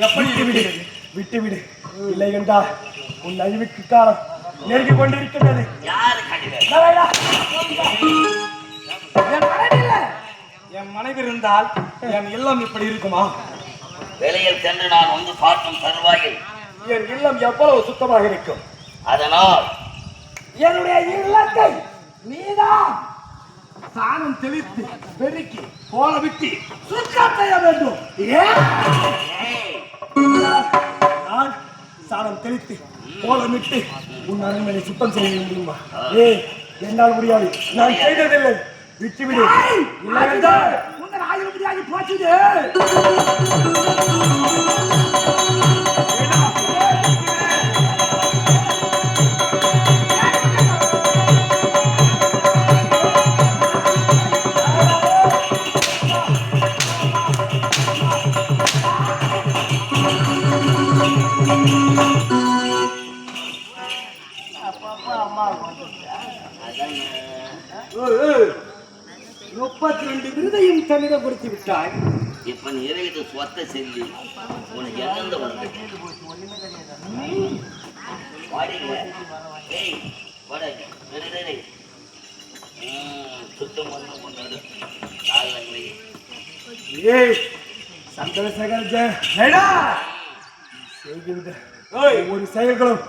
எப்படி விட்டுவிடு. இல்லை என்றால் உன் அழிவுக்கு காலம் நெருங்கிக் கொண்டிருக்கின்றது. என் மனைவி இருந்தால் என் இல்லம் இப்படி இருக்குமா? வெளியில் சென்று நான் வந்து பார்க்கும் தருவாயில் என் இல்லம் எவ்வளவு சுத்தமாக இருக்கும். அதனால் என்னுடைய இல்லத்தை நீதான் சாணம் தெளித்து பெருக்கி போல விட்டு சுத்தம் செய்ய வேண்டும். நான் சாணம் தெளித்து கோலமிட்டு உன் அரண்மனை சுத்தம் செய்ய முடியுமா? என்னால் முடியாது. நான் செய்ததில்லை. விட்டுவிடு. இல்லை என்றால் உங்கள் ஆயிரம் முடியாது போச்சுது. விருதையும் தன்னிடம் கொடுத்து விட்டாய். இப்ப நீ இறையிட்டு சொத்த செல்லி உனக்கு எந்த வந்து சுத்தம் வந்து சந்திரசேகர் செய்கின்ற ஒரு செயல்களும்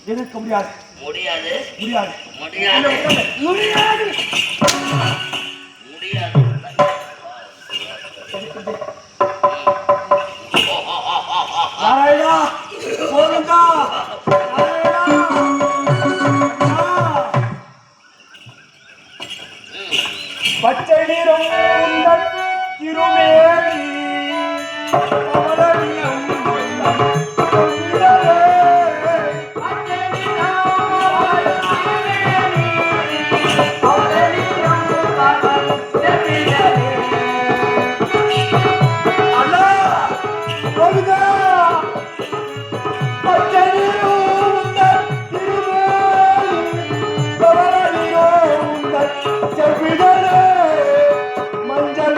இருக்க முடியாது. முடியாது முடியாது முடியாது முடியாது முடியாது. நாராயணா கோவிந்தா பச்சை நீரும் திருமேனி மஞ்சள்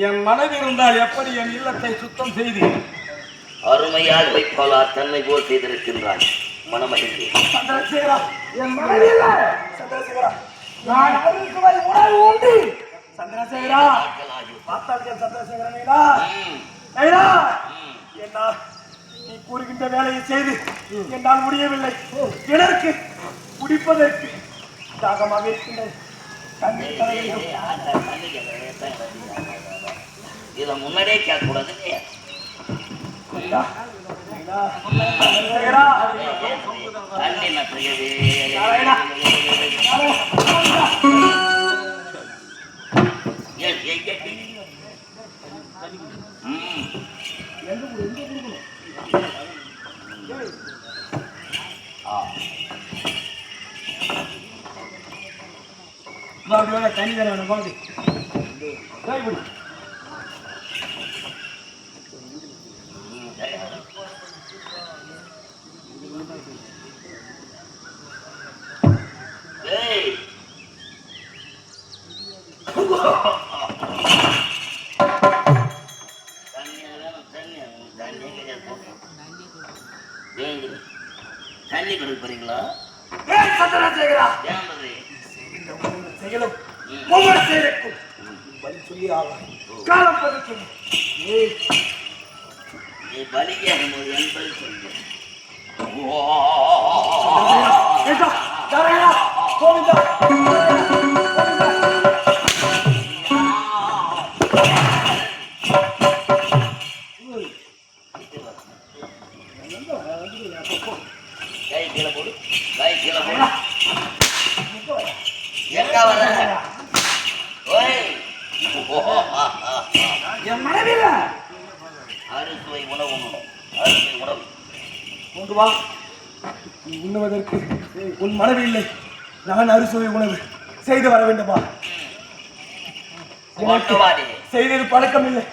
என் மனைவி இருந்தால் எப்படி என் இல்லத்தை சுத்தம் செய்து அருமையால் வைப்பாளா தன்னை போல் செய்திருக்கின்றான். மனமகிழ்ச்சி. சந்திரசேகரா, என் மனைவி இல்ல. சந்திரசேகரா, நான் அருள்சுவை உணவு உண்டு. சந்திரசேகரா, பார்த்தார்கள் சந்திரசேகரா, என்ன நீ கூறுகின்ற வேலையை செய்து என்னால் முடியவில்லை. கிணற்கு குடிப்பதற்கு தாகமாக இருக்கின்றது. தண்ணீர் தர வேண்டும். இதை முன்னாடியே கேட்கக்கூடாது. தண்ணி நட்டுகிறது. தண்ணி தர பாடி தண்ணி கொடுக்குறீங்களா? செயலும் ஒவ்வொரு செயலுக்கும் பலி சொல்லி ஆகும். காலம் பதுக்கும் நீ பலி கேட்கும்போது என்பது சொல்லு. கை கீழே போடு, கை கீழே போடு. எங்க வர? என் மனைவில அறுசுவை உணவு உண்ணணும். அறுசுவை உணவு கொண்டு வா. நீ உண்ணுவதற்கு உன் மனைவி இல்லை. நான் அறுசுவை உணவு செய்து வர வேண்டுமா? செய்தது பழக்கம் இல்லை.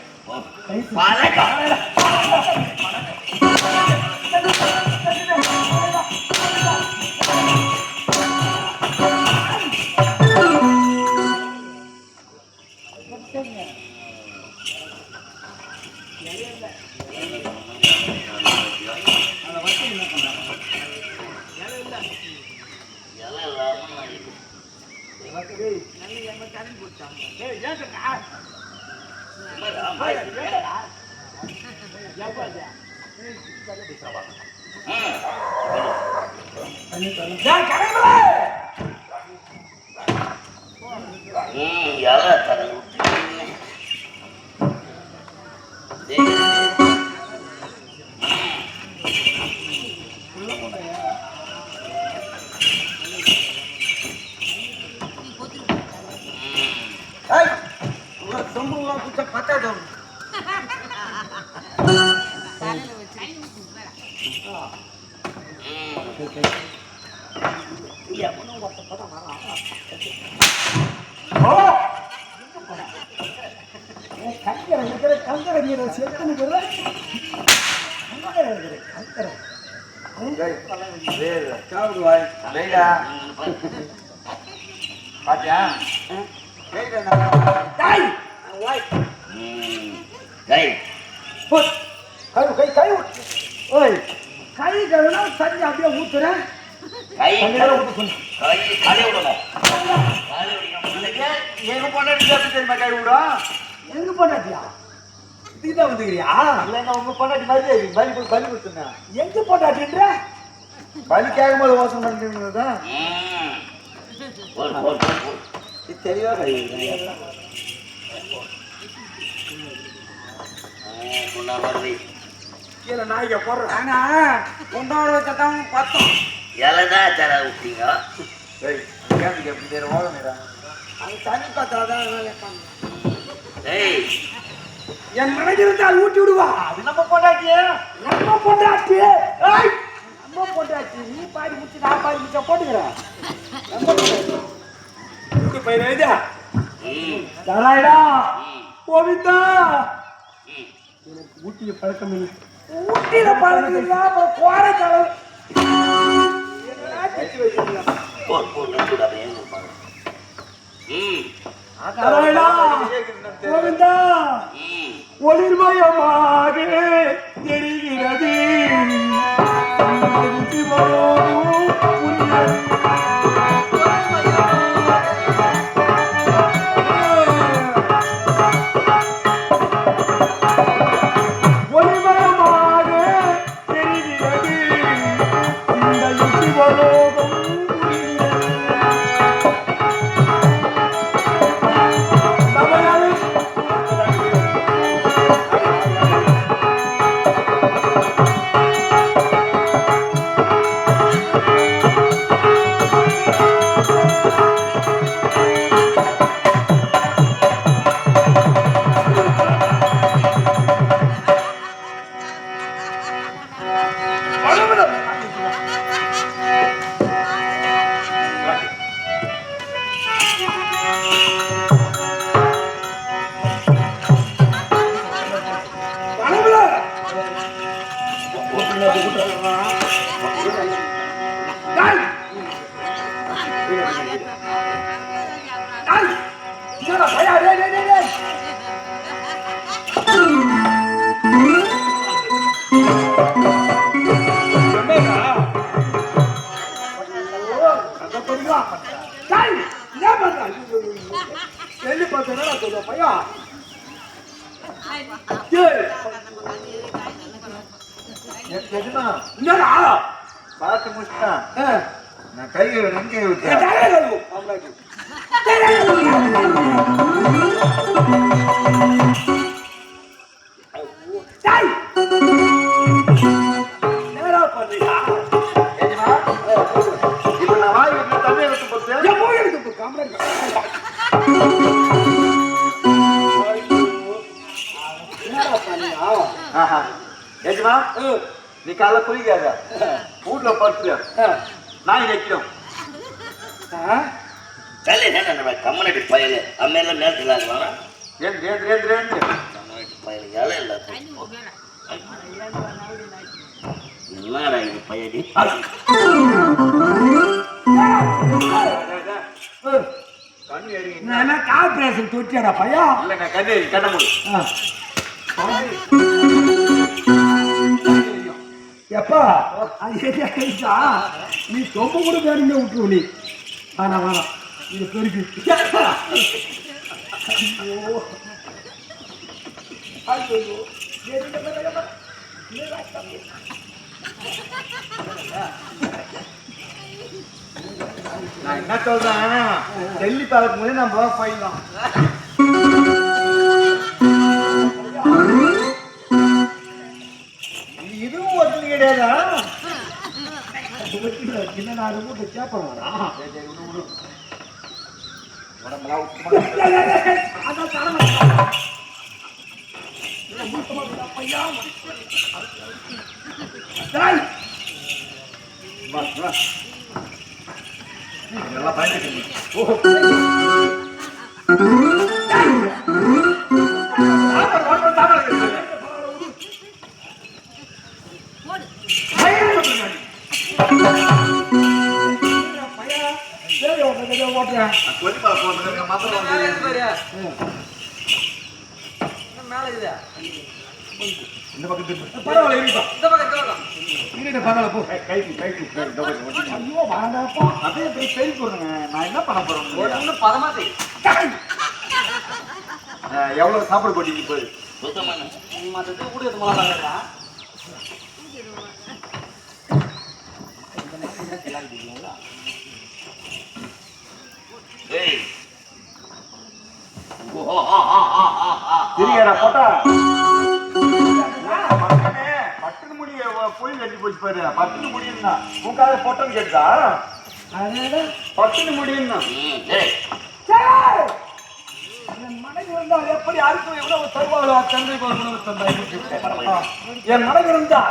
தண்ணி அப்படியே ஊத்துறேன். எங்க பொண்டாட்டியா இதுதான் வந்துக்கிறியா? இல்லைங்க உங்க பொண்டாட்டி மாதிரி பலி பலி கொடுத்துங்க. எங்க பொண்டாட்டின்ற பலி கேட்கும் போது யோசனை பண்ணிருந்ததுதான் தெளிவா கீழே நாய்க்க போடுறேன். கொண்டாட வச்சாதான் பார்த்தோம். எல்லாம் தர விட்டீங்க. எப்படி பேர் ஓடணுடா அது தண்ணி பார்த்தாதான். என் மனைவி இருந்தால் ஊட்டி விடுவா. அது நம்ம பொண்டாட்டியே. நம்ம பொண்டாட்டி நம்ம பொண்டாட்டி. நீ பாடி முடிச்சு நான் பாடி முடிச்சா போட்டுக்கிறேன். நம்ம பொண்டாட்டி ஊட்டி போயிடா தராயிடா கோவிந்தா. எனக்கு ஊட்டிய பழக்கம் இல்லை. ஊட்டியில பழக்கம் இல்லை. கோடைக்காலம் கோவிந்தா பார்த்து முடிச்சுட்டான். நான் கை நங்கை விட்டேன். இப்ப நான் வாய் விட்டு தண்ணி எடுத்து போட்டேன். ஏஜமா நீ காலைல குளிக்காத, வீட்டுல படுத்து நாய் வைக்கிறோம். கம்மனடி பயலு அம்மையெல்லாம் நேரத்தில் ஆகுவாங்க. கம்மனடி பயலு இலை இல்லை. என்னடா இது பயடி? கார்பரேஷன் தொட்டியாடா பையா? இல்லைங்க கண்ணு கண்ண முடியும். எப்பா நீ ரொம்ப கூட பேருங்க விட்டுரு நீ. ஆனா வேணாம் இது பெருக்கு. நான் என்ன சொல்றேன், டெல்லி பார்க்கும் போது நம்ம போயிடலாம். இதுவும் ஒருத்தர் கிடையாதா? எவ்வளவு சாப்பாடு போட்டீங்க? போய் போட்டா பட்டு முடிய போய் கட்டி போச்சு பாரு. பட்டு முடியும்னா உங்காத பொட்டன்னு கேட்டா பட்டு முடியும்னா மனைவி இருந்தால் எப்படி அறுப்பு எவ்வளவு தருவாளோ தந்தை என் மனைவி இருந்தா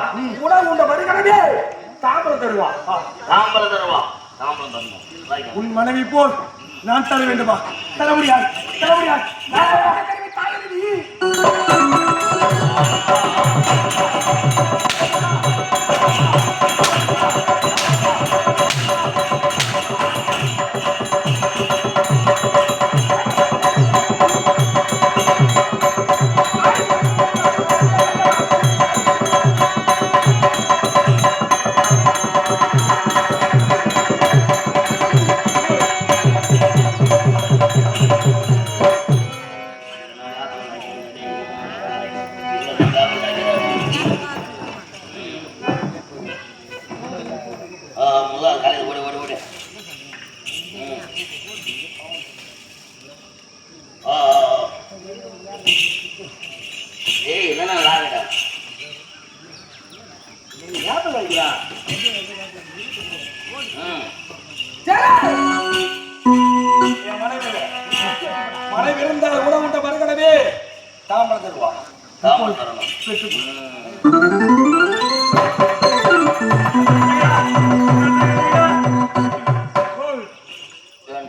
உணவு உண்ட வருகிறதே தாம்பரம் தருவா. உன் மனைவி போல் நான் தர வேண்டுமா? தர முடியாது, தர முடியாது. தாம்பரம் தருவா தாம்பரம் தரணும்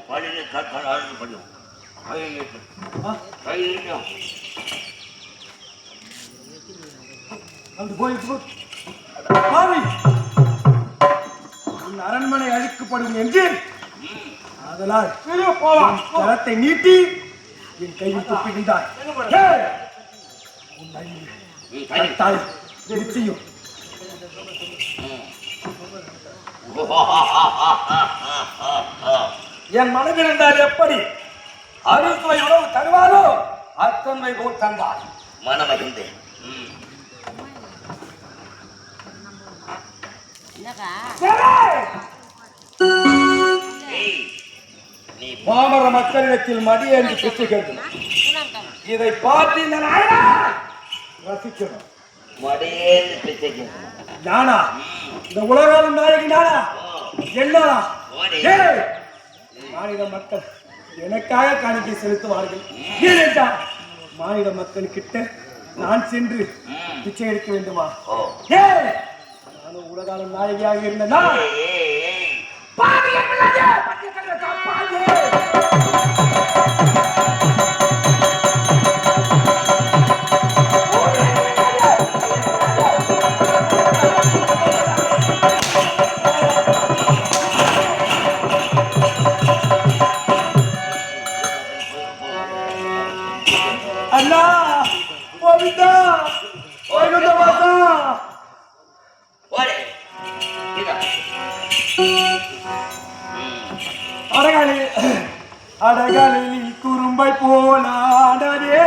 பள்ளியில படியும் அரண்மனை அழிக்கப்படும் என்று அதனால் கரத்தை நீட்டி என் கையில் துப்புகின்றாய். நிச்சயம் என் மனதில் இருந்தால் எப்படி அறுசுவை உணவு தருவாரோ அத்தன்மை போல் தந்தார். மனமகிழ்ந்தேன். நீ பாமர மக்களிடத்தில் மடிய என்று பிச்சை கேட்கணும். இதை பார்த்து இந்த நாயனா ரசிக்கணும். மடியேந்து பிச்சை கேட்கணும். நானா இந்த உலகம் நாயகி நானா என்னடா மாநில மக்கள் எனக்காக காணிக்கை செலுத்துவார்கள். ஏனென்றால் மாநில மக்கள் கிட்ட நான் சென்று பிச்சை எடுக்க வேண்டுமா? நானும் உலகாலம் நாயகியாக இருந்தேனா? அண்ணா கோவிந்தா கோவிந்த மாதா அடகாலில் குறும்பை போலாடே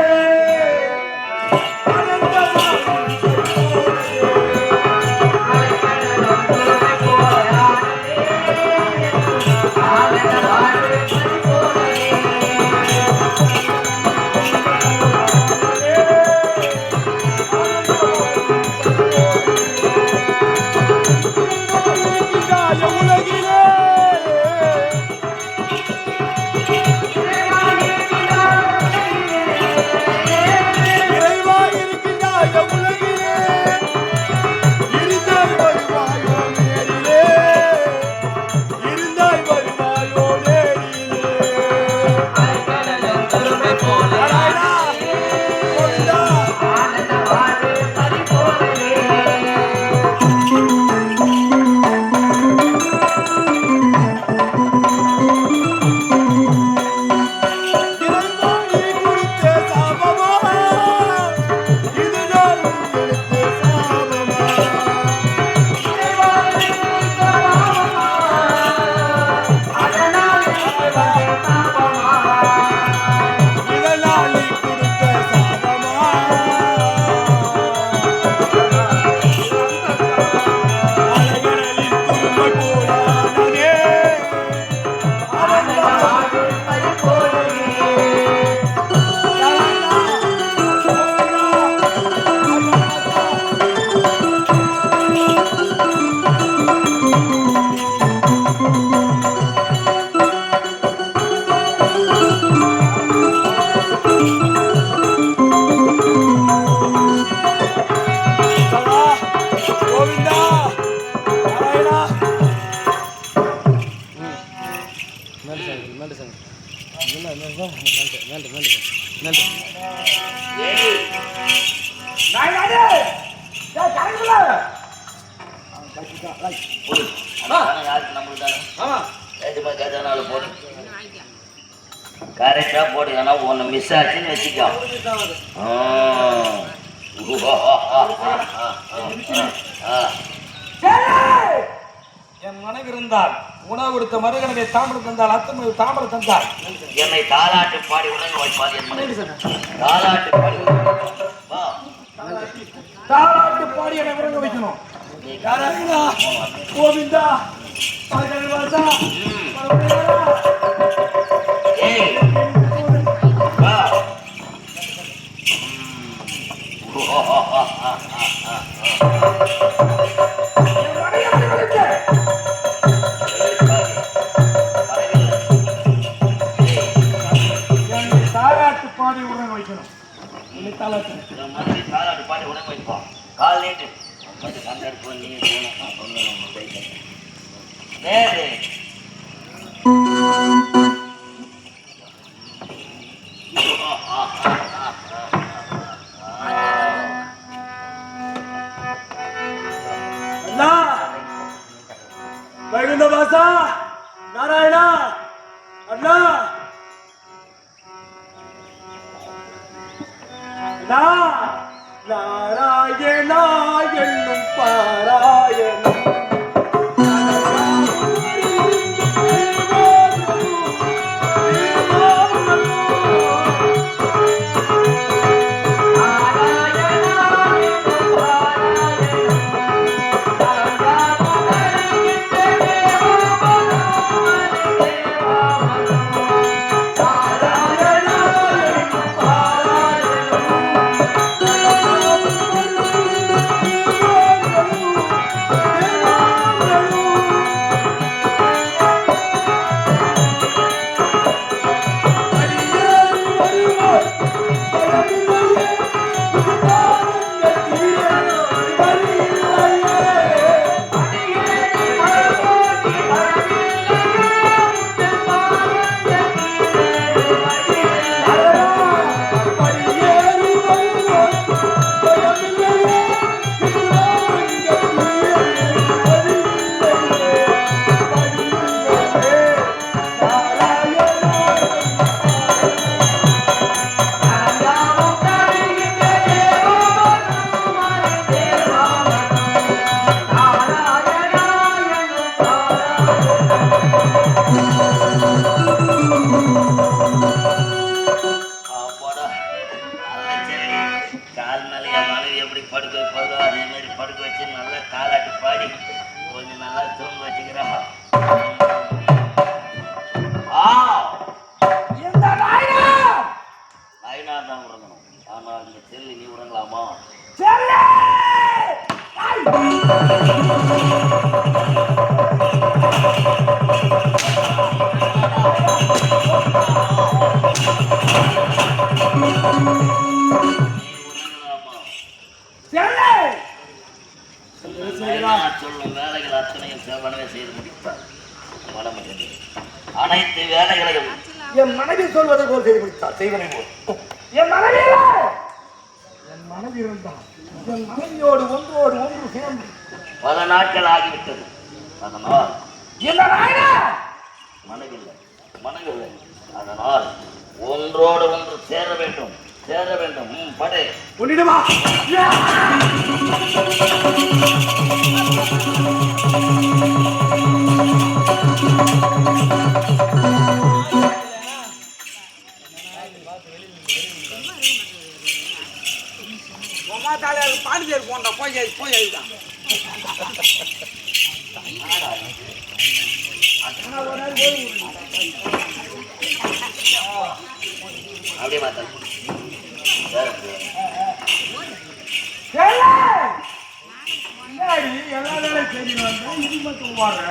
கரெக்டா போடு. ஏன்னா ஒன்னு மிஸ் ஆச்சுன்னு வச்சுக்கோ. என் மனைவி இருந்தால் உணவு கொடுத்த மருகனவை தாம்பரம் தந்தால் அத்தனை தாம்பரம் தந்தால் என்னை தாலாட்டு பாடி உணவு வைப்பாது. என் மனைவி தாலாட்டு பாடி தாலாட்டு பாடி என்னை உறங்க வைக்கணும். கோவிந்தா தாலாட்டு பாடி உறங்க வைக்கணும். என்னை தாளாட்டு. இந்த மாதிரி தாலாட்டு பாடி உடம்பு வைப்போம். கால் நீட்டு கொஞ்சம் கண்டெடுப்பு நீ போகணும். நான் சொன்னேன் நம்ம போயிட்டேன். நேரு அண்ணா வைகுந்த வாசா நாராயணா அண்ணா அண்ணா நாராயணா என்னும் பாராயணம் கால் மேலே என் மனைவி எப்படி படுக்க வைப்பதோ அதே மாதிரி படுக்க வச்சு நல்லா தாலாட்டு பாடி கொஞ்சம் நல்லா தூங்க வச்சுக்கிறா. நாயினா தான் உறங்கணும். ஆனால் இந்த செல்லி நீ உறங்கலாமா? சொல்லும் வேலைகள் அத்தனையும் சிவனவே செய்து முடித்தார். அனைத்து வேலைகளையும் என் மனைவி சொல்வதை போல் செய்து முடித்தார். செய்வனை போல் என் மனைவி இருந்தால் என் மனைவியோடு ஒன்றோடு ஒன்று சேர்ந்து பல நாட்கள் ஆகிவிட்டது. அதனால் என்ன மனைவில்லை. அதனால் ஒன்றோடு ஒன்று சேர வேண்டும். படை உன்னிடமா பாண்டியர் போன்ற போய் தான் அப்படியே பார்த்தா எல்லா வேலையும் செய்து வந்தேன். இது மட்டும் வாங்க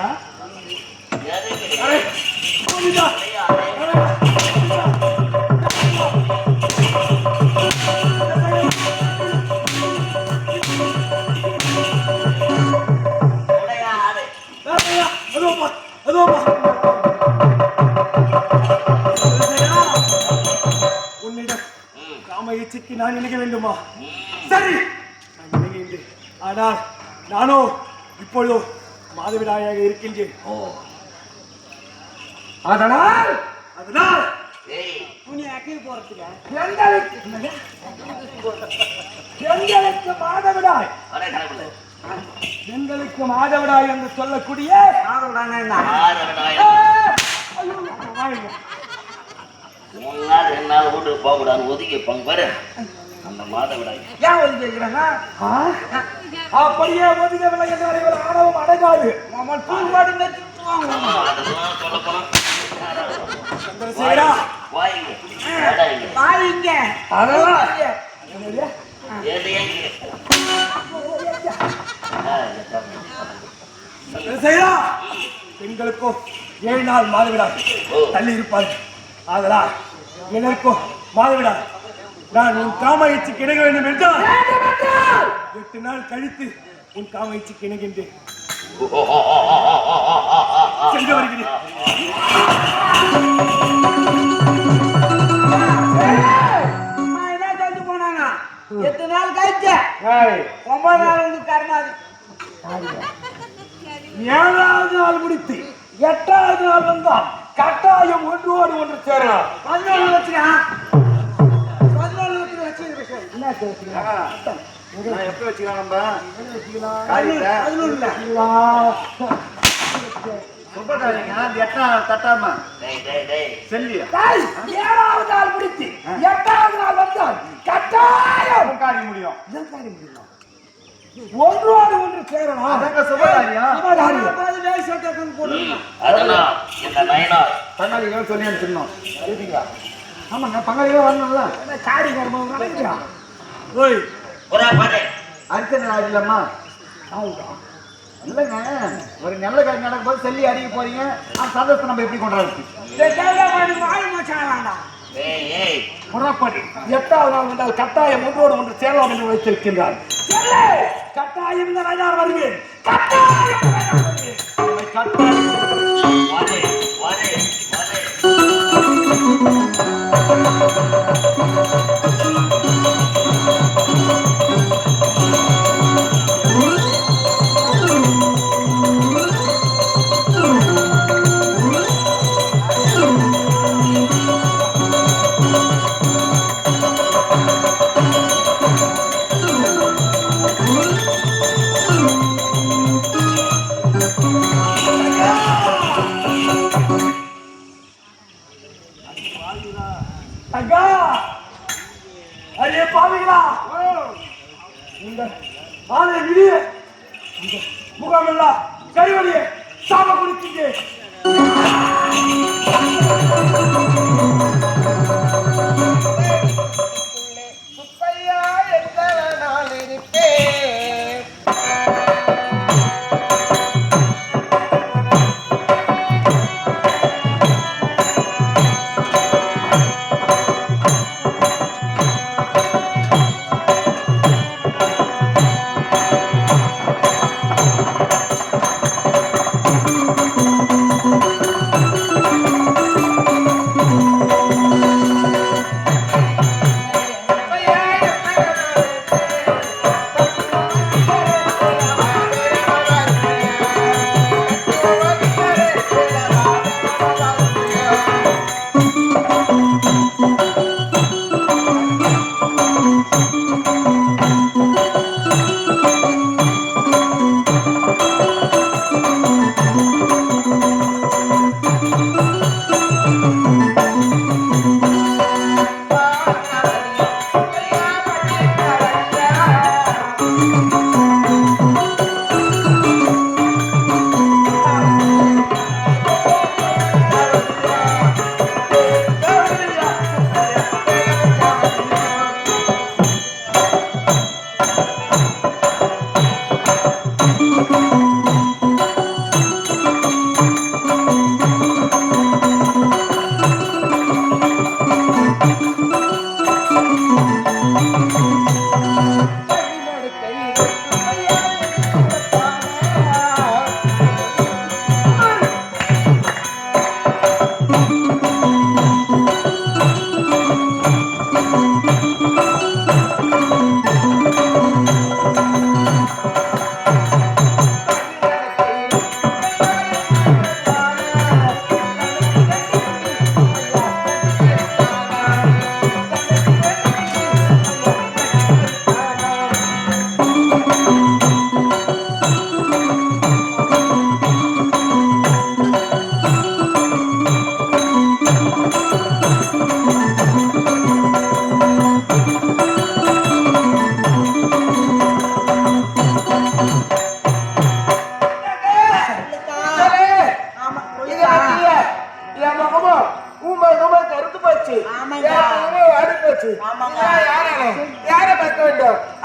உன்னிடம் காம இச்சைக்கு நான் நினைக்க வேண்டுமா? சரி, நான் நினைக்கின்றேன். ஆனால் நானோ இப்பொழுதோ மாதவிடாயாக இருக்கின்றேன். அதனால் எங்களுக்கு மாதவிடாய் என்று சொல்லக்கூடிய என்னால் வீட்டுக்கு போக கூடாது ஒதுக்கி பாரு. அந்த மாதவிடாய் ஏன் ஒதுக்கி வைக்கிறாங்க? அப்படியே ஒதுக்கவில்லை என்றால் இவர் ஆணவம் அடங்காது. பெண்களுக்கோ 7 நாள் மாதவிடாய் தள்ளி இருப்பார்கள். அதனால் எனக்கோ மாதவிடாய் நான் உன் காம இச்சைக்கு இணங்க வேண்டும் என்றால் 8 நாள் கழித்து உன் காம இச்சைக்கு இணங்கின்றேன். சென்று வருகிறேன். அம்மா என்ன சொல்லிட்டு போனாங்க? 8 நாள் கழிச்சு 9 நாள் வந்து கர்மாதி. 7வது நாள் முடித்து 8வது நாள் வந்தால் கட்டாயம் ஒன்றோடு ஒன்று சேரலாம். 11 வச்சுக்கலாம். 11 வச்சு என்ன பேசுறீங்க? நான் எப்படி வச்சுக்கலாம் நம்ம? சுப்பதாரிங்க, அந்த 8 தட்டாம செல்லியா 7வது நாள் முடித்து 8வது நாள் வந்தால் கட்டாயம் காரிய முடியும். ஒன்றோடு ஒன்று சேரலாம். அதங்க சுப்பதாரியா அதனால் இந்த நயனார் பங்காளிகள் சொல்லி அனுப்பிச்சிடணும். கேட்டீங்களா? ஆமாங்க, பங்காளிகள் வரணும்ல. காரி கர்மம் நடக்கிறான். ஓய் புறா பாரு அரிச்சனை ஆகிடலாமா? இல்லைங்க, ஒரு நல்ல காரியம் நடக்கும் போது செல்லி அடிக்க போறீங்க. அந்த சந்தோஷத்தை நம்ம எப்படி கொண்டாடுறது? ஏய் புறப்படி 8வது நாள் வந்தால் கட்டாயம் ஒன்றோடு ஒன்று சேரலாம் என்று வைத்திருக்கின்றார். கட்டாயம் இந்த நயனார் வருவேன். கட்டாயம் வாரே வாரே வாரே அக்கா, அடே பாவிகளா, இந்த ஆளை விடிய முகமெல்லாம் கைவலிய சாம குடிச்சிங்க. சுப்பையா எந்த நாள் இருப்பேன்.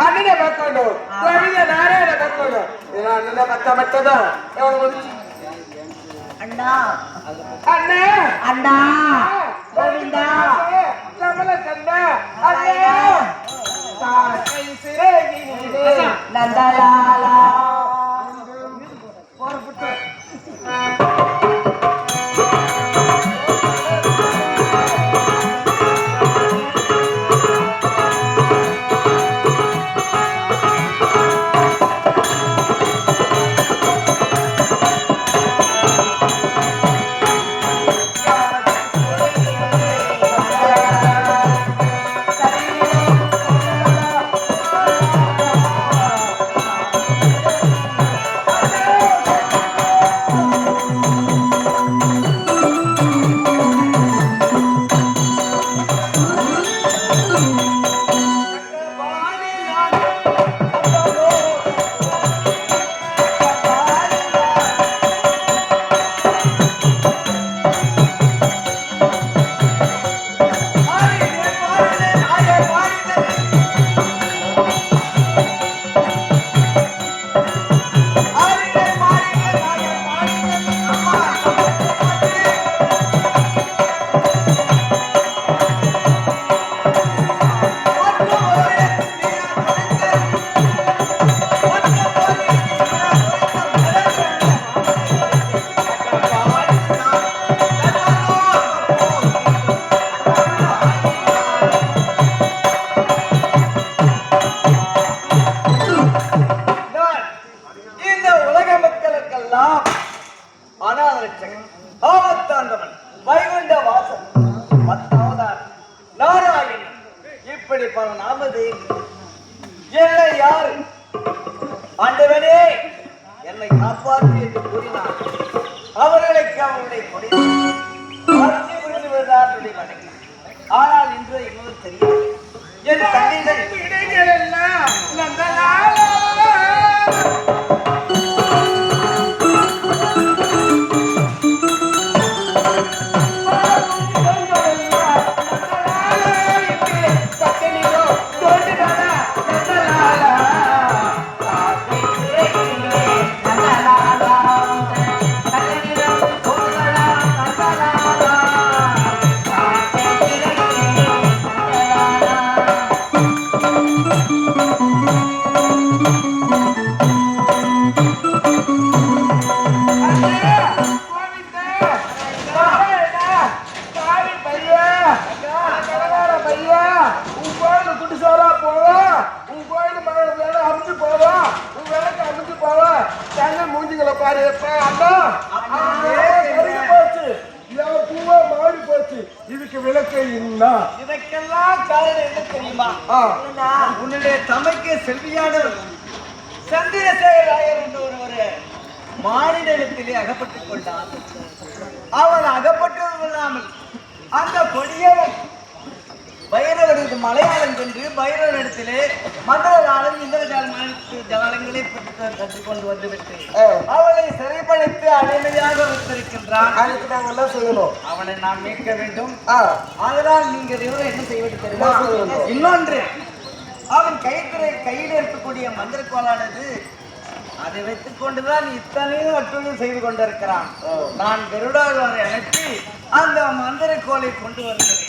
அண்ணனை பார்க்கணும், நாராயண பார்க்கணும். அண்ணனை பார்த்தா மட்டும்தான் அண்ணா அண்ணா அண்ணா கோவிந்தா கமல கண்ணா அண்ணா பல நாமதே என்னை யார் ஆண்டவனே என்னை காப்பாற்று என்று கூறினார். அவர்களுக்கு அவருடைய கொடிதான். ஆனால் இன்று இன்னொரு தெரியாது என் கண்ணிகள் எல்லாம் இதற்கெல்லாம் காரணம் என்ன தெரியுமா? உன்னுடைய தமைக்கு செல்வியானவர் சந்திரசேகராயர் என்ற ஒரு மாநிலத்திலே அகப்பட்டுக் கொண்டான். அவன் அகப்பட்டு கொள்ளாமல் அந்த கொடியவன் பைரவருக்கு மலையாளம் சென்று பைரவரிடத்திலே மந்திரகாலம் இந்திரஜாலங்களை கற்றுக்கொண்டு வந்துவிட்டு அவளை சிறைப்படுத்தி அடிமையாக வைத்திருக்கின்றான். அதுக்கு நாங்கள் சொல்லணும், அவனை நாம் மீட்க வேண்டும். அதனால் நீங்கள் இவரை என்ன செய்வது தெரியுமா? இன்னொன்று, அவன் கையில் இருக்கக்கூடிய மந்திரக்கோளானது அதை வைத்துக் கொண்டுதான் இத்தனையும் அட்டுதல் செய்து கொண்டிருக்கிறான். நான் கருடாழ்வாரை அனுப்பி அந்த மந்திரக்கோளை கொண்டு வருகிறேன்.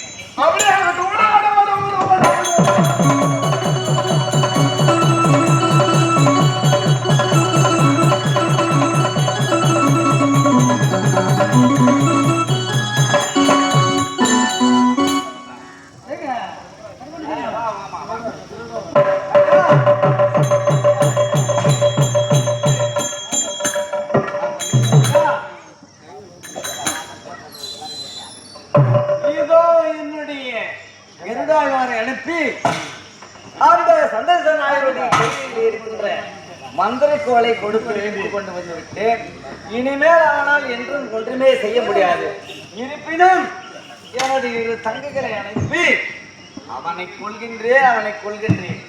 அனுப்பி அந்த சந்தேசநாயருடைய கையில் இருக்கின்ற மந்திரக்கோளை கொடுத்து கொண்டு வந்துவிட்டு இனிமேல் ஆனால் என்றும் ஒன்றுமே செய்ய முடியாது. இருப்பினும் என்னுடைய இரு தங்கைகளை அனுப்பி அவனை கொள்கின்றேன்.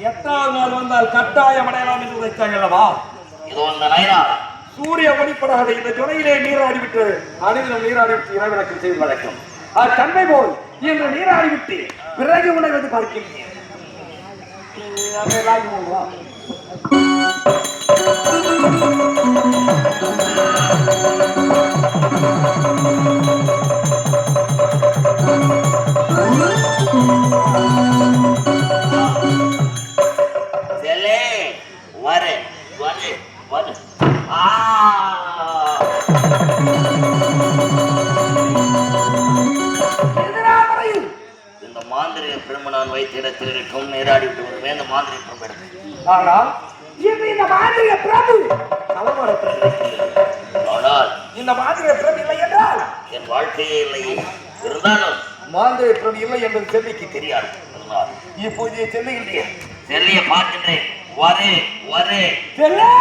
எட்டாவது நாள் வந்தால் கட்டாயம் அடையலாம் என்று உரைத்தார்களவா? இது இந்த நைனா சூரிய ஒளிப்படாத இந்த துணையிலே நீராடிவிட்டு அனைவரும் நீராடிவிட்டு இறைவனக்கம் செய்து வழக்கம். அது தன்மை போல் இன்று நீராடிவிட்டு பிறகு உணர்வது பார்க்கின்றேன். இந்த மாந்திரிக பிரம்ம நான் வைத்த இடத்தில் இருக்கும் நீராடி விட்டு வருவேன். இந்த மாந்திரிக பிரம்ம இடத்தில் ஆனால் இந்த மாந்திரிக பிரபு ஆனால் இந்த மாந்திரிக பிரபு இல்லை என்றால் என் வாழ்க்கையே இல்லையே. இருந்தாலும் மாந்திரிக பிரபு இல்லை என்பது செல்விக்கு தெரியாது. இப்போது செல்லுகின்றே செல்லிய பார்க்கின்றேன். வரே செல்லே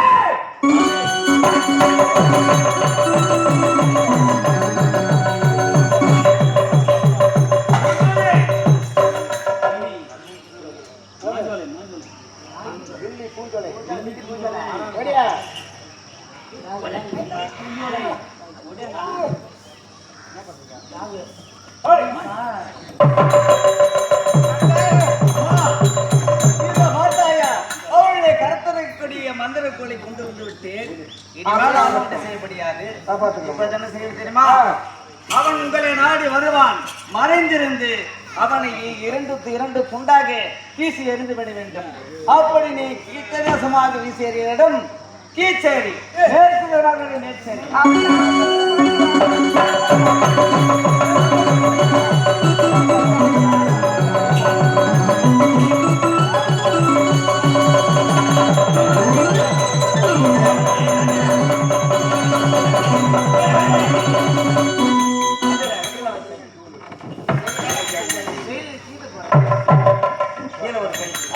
மந்திரக்கோளை கொண்டு வந்து விட்டு செய்ய முடியாது. தெரியுமா? அவன் உங்களை நாடி வருவான். மறைந்திருந்து அவனை இரண்டு துண்டாக வீசி எறிந்து விட வேண்டும். அப்படி நீ கீழ்கதேசமாக வீசி எறியிடம் கீச்சேரி நேர்ச்சேரி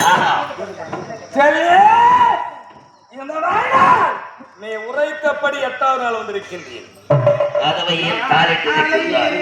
ஆஹா. சரி, இந்த நாள் நீ உரைத்தபடி 8வது நாள் வந்திருக்கின்றேன். கதவை ஏன் தாளிட்டு வைக்கின்றார்?